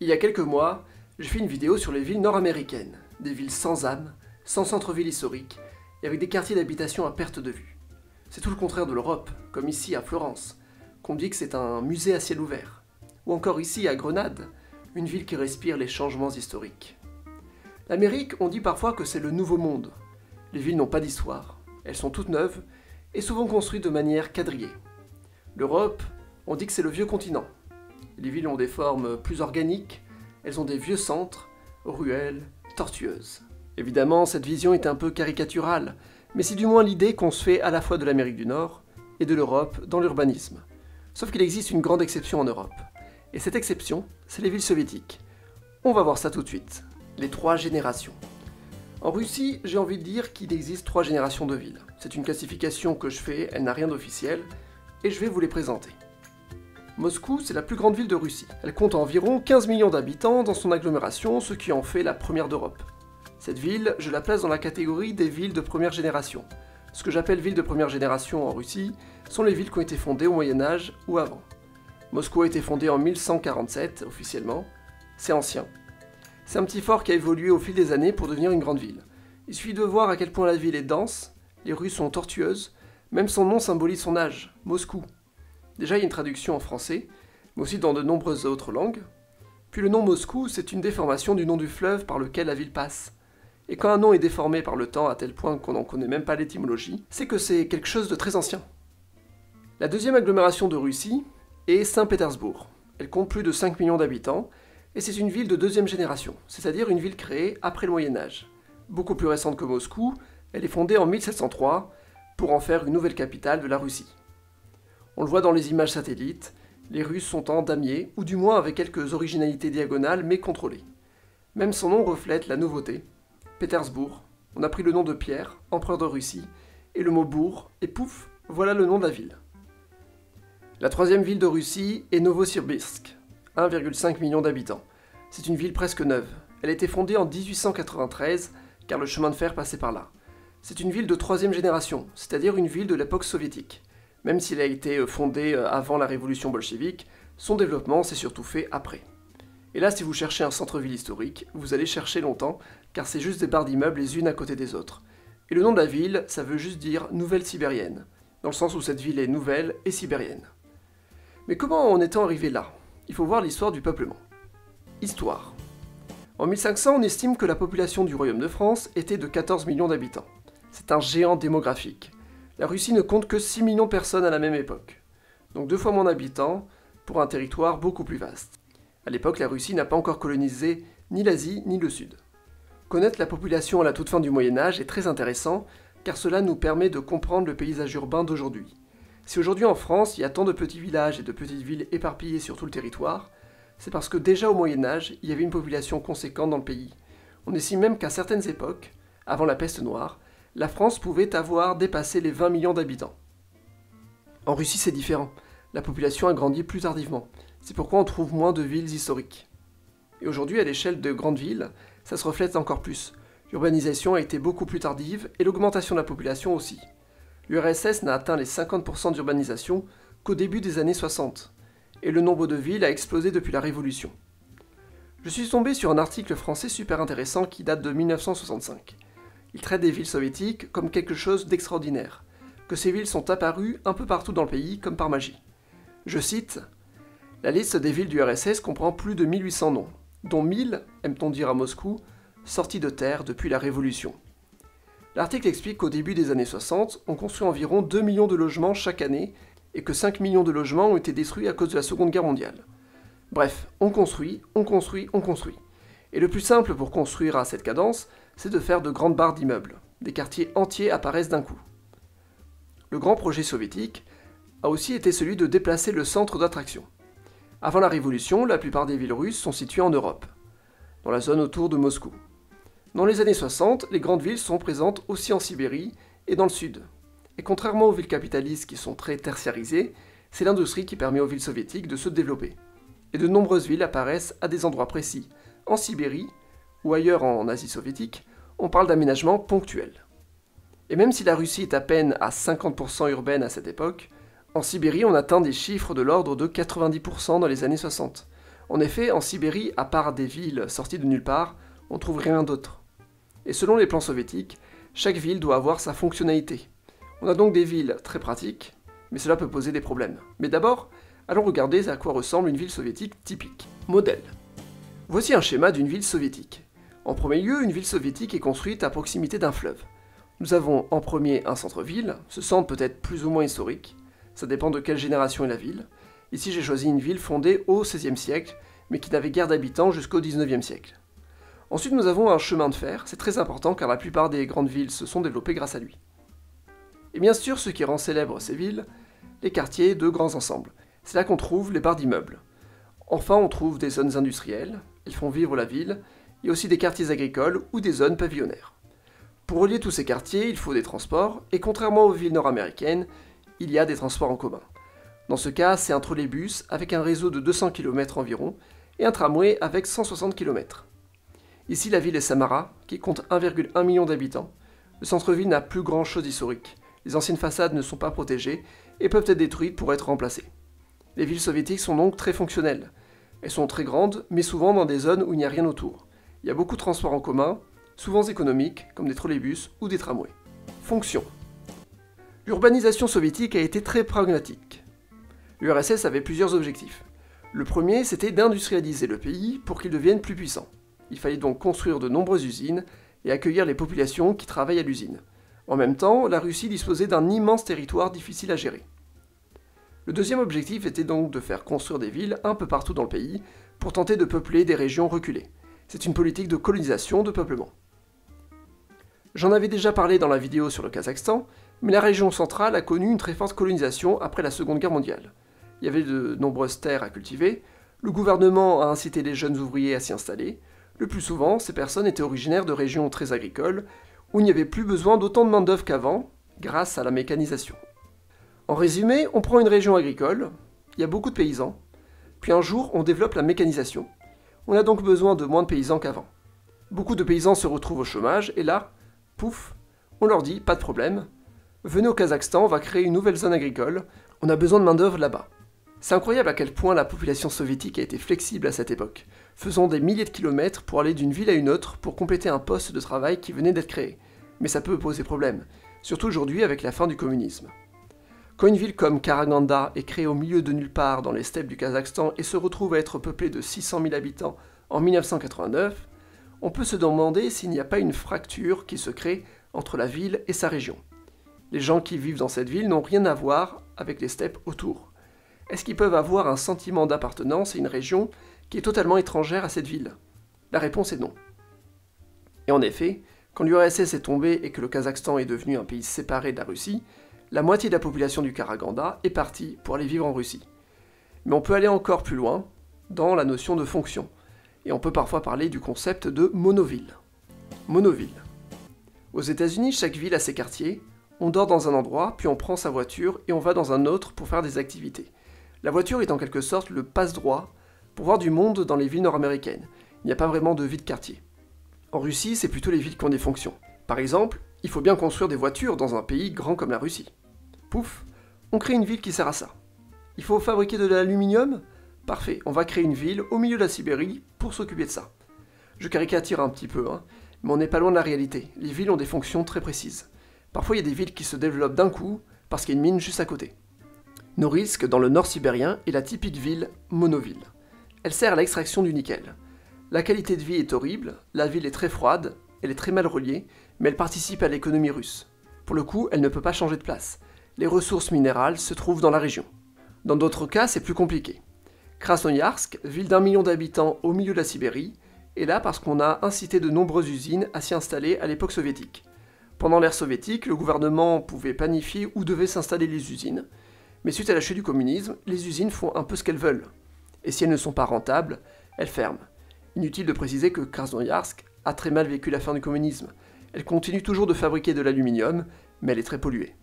Il y a quelques mois, j'ai fait une vidéo sur les villes nord-américaines, des villes sans âme, sans centre-ville historique, et avec des quartiers d'habitation à perte de vue. C'est tout le contraire de l'Europe, comme ici à Florence, qu'on dit que c'est un musée à ciel ouvert. Ou encore ici à Grenade, une ville qui respire les changements historiques. L'Amérique, on dit parfois que c'est le nouveau monde. Les villes n'ont pas d'histoire, elles sont toutes neuves, et souvent construites de manière quadrillée. L'Europe, on dit que c'est le vieux continent. Les villes ont des formes plus organiques, elles ont des vieux centres, ruelles, tortueuses. Évidemment, cette vision est un peu caricaturale, mais c'est du moins l'idée qu'on se fait à la fois de l'Amérique du Nord et de l'Europe dans l'urbanisme. Sauf qu'il existe une grande exception en Europe. Et cette exception, c'est les villes soviétiques. On va voir ça tout de suite. Les 3 générations. En Russie, j'ai envie de dire qu'il existe 3 générations de villes. C'est une classification que je fais, elle n'a rien d'officiel, et je vais vous les présenter. Moscou, c'est la plus grande ville de Russie. Elle compte environ 15 millions d'habitants dans son agglomération, ce qui en fait la première d'Europe. Cette ville, je la place dans la catégorie des villes de première génération. Ce que j'appelle villes de première génération en Russie sont les villes qui ont été fondées au Moyen-Âge ou avant. Moscou a été fondée en 1147 officiellement, c'est ancien. C'est un petit fort qui a évolué au fil des années pour devenir une grande ville. Il suffit de voir à quel point la ville est dense, les rues sont tortueuses, même son nom symbolise son âge, Moscou. Déjà, il y a une traduction en français, mais aussi dans de nombreuses autres langues. Puis le nom Moscou, c'est une déformation du nom du fleuve par lequel la ville passe. Et quand un nom est déformé par le temps à tel point qu'on n'en connaît même pas l'étymologie, c'est que c'est quelque chose de très ancien. La deuxième agglomération de Russie est Saint-Pétersbourg. Elle compte plus de 5 millions d'habitants, et c'est une ville de deuxième génération, c'est-à-dire une ville créée après le Moyen-Âge. Beaucoup plus récente que Moscou, elle est fondée en 1703 pour en faire une nouvelle capitale de la Russie. On le voit dans les images satellites, les rues sont en damier, ou du moins avec quelques originalités diagonales mais contrôlées. Même son nom reflète la nouveauté. Pétersbourg, on a pris le nom de Pierre, empereur de Russie, et le mot bourg, et pouf, voilà le nom de la ville. La troisième ville de Russie est Novosibirsk, 1,5 million d'habitants. C'est une ville presque neuve. Elle a été fondée en 1893, car le chemin de fer passait par là. C'est une ville de troisième génération, c'est-à-dire une ville de l'époque soviétique. Même s'il a été fondé avant la révolution bolchevique, son développement s'est surtout fait après. Et là, si vous cherchez un centre-ville historique, vous allez chercher longtemps, car c'est juste des barres d'immeubles les unes à côté des autres. Et le nom de la ville, ça veut juste dire Nouvelle Sibérienne, dans le sens où cette ville est nouvelle et sibérienne. Mais comment en est-on arrivé là? Il faut voir l'histoire du peuplement. Histoire. En 1500, on estime que la population du Royaume de France était de 14 millions d'habitants. C'est un géant démographique. La Russie ne compte que 6 millions de personnes à la même époque. Donc 2 fois moins d'habitants, pour un territoire beaucoup plus vaste. À l'époque, la Russie n'a pas encore colonisé ni l'Asie ni le Sud. Connaître la population à la toute fin du Moyen-Âge est très intéressant, car cela nous permet de comprendre le paysage urbain d'aujourd'hui. Si aujourd'hui en France, il y a tant de petits villages et de petites villes éparpillées sur tout le territoire, c'est parce que déjà au Moyen-Âge, il y avait une population conséquente dans le pays. On estime même qu'à certaines époques, avant la peste noire, la France pouvait avoir dépassé les 20 millions d'habitants. En Russie, c'est différent. La population a grandi plus tardivement. C'est pourquoi on trouve moins de villes historiques. Et aujourd'hui, à l'échelle de grandes villes, ça se reflète encore plus. L'urbanisation a été beaucoup plus tardive et l'augmentation de la population aussi. L'URSS n'a atteint les 50% d'urbanisation qu'au début des années 60. Et le nombre de villes a explosé depuis la Révolution. Je suis tombé sur un article français super intéressant qui date de 1965. Il traite des villes soviétiques comme quelque chose d'extraordinaire, que ces villes sont apparues un peu partout dans le pays comme par magie. Je cite « La liste des villes du RSS comprend plus de 1800 noms, dont 1000, aime-t-on dire à Moscou, sortis de terre depuis la Révolution. » L'article explique qu'au début des années 60, on construit environ 2 millions de logements chaque année et que 5 millions de logements ont été détruits à cause de la Seconde Guerre mondiale. Bref, on construit, on construit, on construit. Et le plus simple pour construire à cette cadence, c'est de faire de grandes barres d'immeubles. Des quartiers entiers apparaissent d'un coup. Le grand projet soviétique a aussi été celui de déplacer le centre d'attraction. Avant la Révolution, la plupart des villes russes sont situées en Europe, dans la zone autour de Moscou. Dans les années 60, les grandes villes sont présentes aussi en Sibérie et dans le sud. Et contrairement aux villes capitalistes qui sont très tertiarisées, c'est l'industrie qui permet aux villes soviétiques de se développer. Et de nombreuses villes apparaissent à des endroits précis, en Sibérie ou ailleurs en Asie soviétique, on parle d'aménagement ponctuel. Et même si la Russie est à peine à 50% urbaine à cette époque, en Sibérie on atteint des chiffres de l'ordre de 90% dans les années 60. En effet, en Sibérie, à part des villes sorties de nulle part, on ne trouve rien d'autre. Et selon les plans soviétiques, chaque ville doit avoir sa fonctionnalité. On a donc des villes très pratiques, mais cela peut poser des problèmes. Mais d'abord, allons regarder à quoi ressemble une ville soviétique typique. Modèle. Voici un schéma d'une ville soviétique. En premier lieu, une ville soviétique est construite à proximité d'un fleuve. Nous avons en premier un centre-ville, ce centre peut être plus ou moins historique, ça dépend de quelle génération est la ville. Ici j'ai choisi une ville fondée au XVIe siècle, mais qui n'avait guère d'habitants jusqu'au XIXe siècle. Ensuite nous avons un chemin de fer, c'est très important car la plupart des grandes villes se sont développées grâce à lui. Et bien sûr ce qui rend célèbres ces villes, les quartiers de grands ensembles. C'est là qu'on trouve les barres d'immeubles. Enfin on trouve des zones industrielles, elles font vivre la ville, et aussi des quartiers agricoles ou des zones pavillonnaires. Pour relier tous ces quartiers, il faut des transports, et contrairement aux villes nord-américaines, il y a des transports en commun. Dans ce cas, c'est un trolleybus avec un réseau de 200 km environ, et un tramway avec 160 km. Ici, la ville est Samara, qui compte 1,1 million d'habitants. Le centre-ville n'a plus grand-chose d'historique. Les anciennes façades ne sont pas protégées et peuvent être détruites pour être remplacées. Les villes soviétiques sont donc très fonctionnelles. Elles sont très grandes, mais souvent dans des zones où il n'y a rien autour. Il y a beaucoup de transports en commun, souvent économiques, comme des trolleybus ou des tramways. Fonction. L'urbanisation soviétique a été très pragmatique. L'URSS avait plusieurs objectifs. Le premier, c'était d'industrialiser le pays pour qu'il devienne plus puissant. Il fallait donc construire de nombreuses usines et accueillir les populations qui travaillent à l'usine. En même temps, la Russie disposait d'un immense territoire difficile à gérer. Le deuxième objectif était donc de faire construire des villes un peu partout dans le pays pour tenter de peupler des régions reculées. C'est une politique de colonisation, de peuplement. J'en avais déjà parlé dans la vidéo sur le Kazakhstan, mais la région centrale a connu une très forte colonisation après la Seconde Guerre mondiale. Il y avait de nombreuses terres à cultiver, le gouvernement a incité les jeunes ouvriers à s'y installer. Le plus souvent, ces personnes étaient originaires de régions très agricoles, où il n'y avait plus besoin d'autant de main-d'œuvre qu'avant, grâce à la mécanisation. En résumé, on prend une région agricole, il y a beaucoup de paysans, puis un jour on développe la mécanisation. On a donc besoin de moins de paysans qu'avant. Beaucoup de paysans se retrouvent au chômage, et là, pouf, on leur dit, pas de problème, venez au Kazakhstan, on va créer une nouvelle zone agricole, on a besoin de main-d'œuvre là-bas. C'est incroyable à quel point la population soviétique a été flexible à cette époque, faisant des milliers de kilomètres pour aller d'une ville à une autre pour compléter un poste de travail qui venait d'être créé. Mais ça peut poser problème, surtout aujourd'hui avec la fin du communisme. Quand une ville comme Karaganda est créée au milieu de nulle part dans les steppes du Kazakhstan et se retrouve à être peuplée de 600 000 habitants en 1989, on peut se demander s'il n'y a pas une fracture qui se crée entre la ville et sa région. Les gens qui vivent dans cette ville n'ont rien à voir avec les steppes autour. Est-ce qu'ils peuvent avoir un sentiment d'appartenance à une région qui est totalement étrangère à cette ville? La réponse est non. Et en effet, quand l'URSS est tombée et que le Kazakhstan est devenu un pays séparé de la Russie, la moitié de la population du Karaganda est partie pour aller vivre en Russie. Mais on peut aller encore plus loin dans la notion de fonction, et on peut parfois parler du concept de monoville. Monoville. Aux États-Unis, chaque ville a ses quartiers, on dort dans un endroit, puis on prend sa voiture et on va dans un autre pour faire des activités. La voiture est en quelque sorte le passe-droit pour voir du monde dans les villes nord-américaines. Il n'y a pas vraiment de vie de quartier. En Russie, c'est plutôt les villes qui ont des fonctions. Par exemple, il faut bien construire des voitures dans un pays grand comme la Russie. Pouf, on crée une ville qui sert à ça. Il faut fabriquer de l'aluminium? Parfait, on va créer une ville au milieu de la Sibérie pour s'occuper de ça. Je caricature un petit peu, mais on n'est pas loin de la réalité. Les villes ont des fonctions très précises. Parfois, il y a des villes qui se développent d'un coup parce qu'il y a une mine juste à côté. Norilsk, dans le nord sibérien, est la typique ville monoville. Elle sert à l'extraction du nickel. La qualité de vie est horrible, la ville est très froide, elle est très mal reliée, mais elle participe à l'économie russe. Pour le coup, elle ne peut pas changer de place. Les ressources minérales se trouvent dans la région. Dans d'autres cas, c'est plus compliqué. Krasnoïarsk, ville d'1 million d'habitants au milieu de la Sibérie, est là parce qu'on a incité de nombreuses usines à s'y installer à l'époque soviétique. Pendant l'ère soviétique, le gouvernement pouvait planifier où devaient s'installer les usines, mais suite à la chute du communisme, les usines font un peu ce qu'elles veulent. Et si elles ne sont pas rentables, elles ferment. Inutile de préciser que Krasnoïarsk a très mal vécu la fin du communisme. Elle continue toujours de fabriquer de l'aluminium, mais elle est très polluée.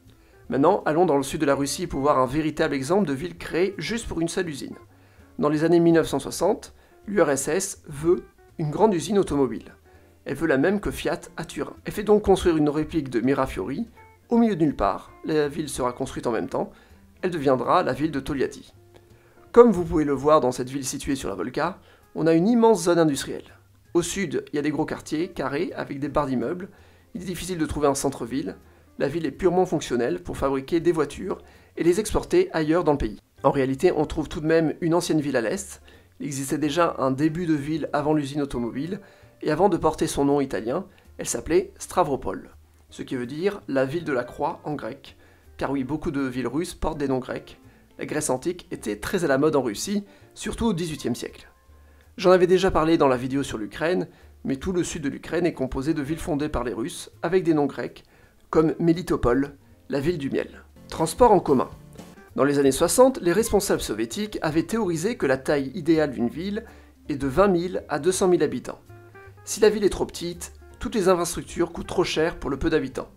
Maintenant, allons dans le sud de la Russie pour voir un véritable exemple de ville créée juste pour une seule usine. Dans les années 1960, l'URSS veut une grande usine automobile. Elle veut la même que Fiat à Turin. Elle fait donc construire une réplique de Mirafiori, au milieu de nulle part, la ville sera construite en même temps, elle deviendra la ville de Tolyatti. Comme vous pouvez le voir dans cette ville située sur la Volga, on a une immense zone industrielle. Au sud, il y a des gros quartiers, carrés, avec des barres d'immeubles. Il est difficile de trouver un centre-ville. La ville est purement fonctionnelle pour fabriquer des voitures et les exporter ailleurs dans le pays. En réalité, on trouve tout de même une ancienne ville à l'est. Il existait déjà un début de ville avant l'usine automobile, et avant de porter son nom italien, elle s'appelait Stavropol, ce qui veut dire la ville de la croix en grec, car oui, beaucoup de villes russes portent des noms grecs. La Grèce antique était très à la mode en Russie, surtout au XVIIIe siècle. J'en avais déjà parlé dans la vidéo sur l'Ukraine, mais tout le sud de l'Ukraine est composé de villes fondées par les Russes, avec des noms grecs, comme Melitopol, la ville du miel. Transport en commun. Dans les années 60, les responsables soviétiques avaient théorisé que la taille idéale d'une ville est de 20 000 à 200 000 habitants. Si la ville est trop petite, toutes les infrastructures coûtent trop cher pour le peu d'habitants.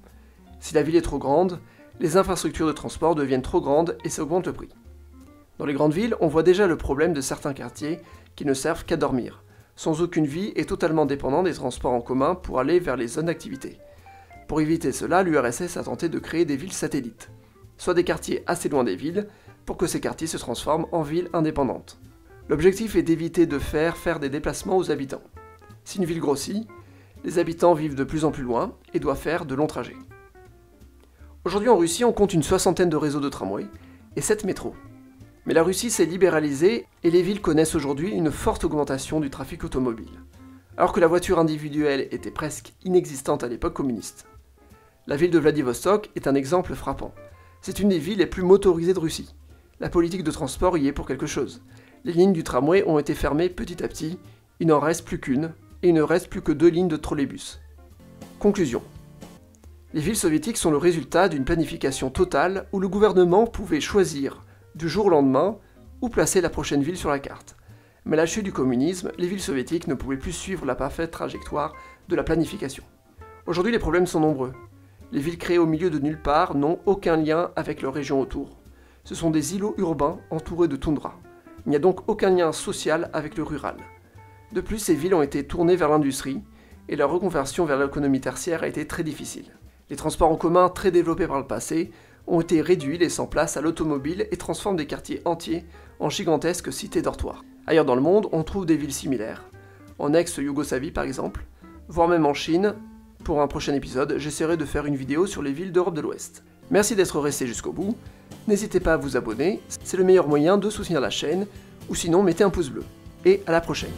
Si la ville est trop grande, les infrastructures de transport deviennent trop grandes et ça augmente le prix. Dans les grandes villes, on voit déjà le problème de certains quartiers qui ne servent qu'à dormir, sans aucune vie et totalement dépendants des transports en commun pour aller vers les zones d'activité. Pour éviter cela, l'URSS a tenté de créer des villes satellites, soit des quartiers assez loin des villes, pour que ces quartiers se transforment en villes indépendantes. L'objectif est d'éviter de faire des déplacements aux habitants. Si une ville grossit, les habitants vivent de plus en plus loin et doivent faire de longs trajets. Aujourd'hui en Russie, on compte une 60aine de réseaux de tramway et 7 métros. Mais la Russie s'est libéralisée et les villes connaissent aujourd'hui une forte augmentation du trafic automobile, alors que la voiture individuelle était presque inexistante à l'époque communiste. La ville de Vladivostok est un exemple frappant. C'est une des villes les plus motorisées de Russie. La politique de transport y est pour quelque chose. Les lignes du tramway ont été fermées petit à petit, il n'en reste plus qu'une, et il ne reste plus que 2 lignes de trolleybus. Conclusion. Les villes soviétiques sont le résultat d'une planification totale où le gouvernement pouvait choisir du jour au lendemain où placer la prochaine ville sur la carte. Mais à la chute du communisme, les villes soviétiques ne pouvaient plus suivre la parfaite trajectoire de la planification. Aujourd'hui, les problèmes sont nombreux. Les villes créées au milieu de nulle part n'ont aucun lien avec leurs régions autour. Ce sont des îlots urbains entourés de toundra. Il n'y a donc aucun lien social avec le rural. De plus, ces villes ont été tournées vers l'industrie et leur reconversion vers l'économie tertiaire a été très difficile. Les transports en commun, très développés par le passé, ont été réduits, laissant place à l'automobile et transforment des quartiers entiers en gigantesques cités dortoirs. Ailleurs dans le monde, on trouve des villes similaires. En ex-Yougoslavie par exemple, voire même en Chine. Pour un prochain épisode, j'essaierai de faire une vidéo sur les villes d'Europe de l'Ouest. Merci d'être resté jusqu'au bout. N'hésitez pas à vous abonner, c'est le meilleur moyen de soutenir la chaîne, ou sinon mettez un pouce bleu. Et à la prochaine.